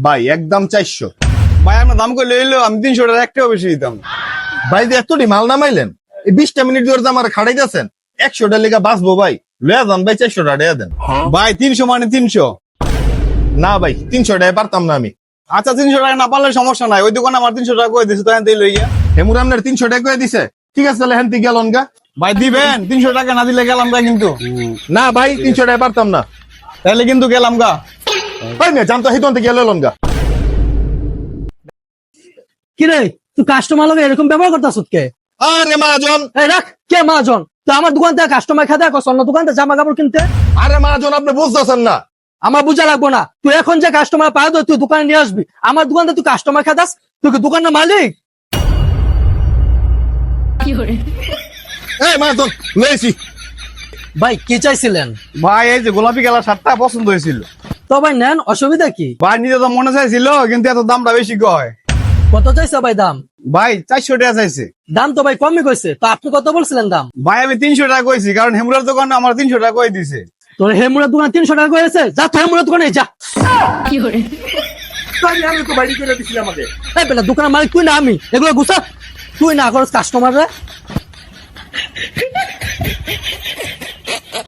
ভাই একদম 400। ভাই আমরা দাম করে লইলো আমি 300 টাকা একটাও বেশি দিতাম। ভাই যে এতটি মাল নামাইলেন, এই 20টা মিনিট ধরে যে আমার খাড়াইতেছেন, 100 টাকা লেগে বাঁচবো ভাই। লয়া যান ভাই, 400 টাকা দিয়ে দেন। ভাই 300 মানে 300। না ভাই 300 টাকা পারতাম না আমি। আচ্ছা 300 টাকা না পারলে সমস্যা নাই, ওই দোকানে আমার 300 টাকা করে দিছে, তো এনতেই লইয়া। হেমুর আপনার 300 টাকা করে দিছে, ঠিক আছে তাহলে হেনতে গেলন গা। ভাই দিবেন 300 টাকা না দিলে গেলাম গা কিন্তু। না ভাই 300 টাকা পারতাম না। তাহলে কিন্তু গেলাম গা। ভাই না জানতো হিতন থেকে গেলন গা। কি রে তুই কাস্টমার লগে এরকম ব্যবহার করতাস কে? আরে মহাজন, এই রাখ, কে মহাজন? তুই আমার দোকান থেকে কাস্টমার খাতে কস অন্য দোকান থেকে জামা কাপড় কিনতে? আরে মহাজন আপনি বুঝতেছেন না। আমার বুঝা লাগবো না, তুই এখন যে কাস্টমার পাওয়া তুই দোকানে নিয়ে আসবি, আমার দোকান থেকে তুই কাস্টমার খাতাস? তুই কি দোকানের মালিক? এই মহাজন লইছি। ভাই কি চাইছিলেন? ভাই এই যে গোলাপি কালার শার্টটা পছন্দ হয়েছিল। তো ভাই নেন, অসুবিধা কি? ভাই নিজে তো মনে চাইছিল, কিন্তু এত দামটা বেশি কয়। কত চাইছে ভাই দাম? ভাই 400 টাকা চাইছে। দাম তো ভাই কমই কইছে, তো আপনি কত বলছিলেন দাম? ভাই আমি 300 টাকা কইছি, কারণ হেমুরার দোকানে আমার 300 টাকা কই দিছে। তোর হেমুরের দোকানে 300 টাকা করেছে, যা তো হেমুরের দোকানে যা। আমি তো বাড়ি করে দিছিলাম আমাদের। এই বেটা দোকানের মালিক তুই না আমি, এগুলো গুছা। তুই না করস কাস্টমার রে।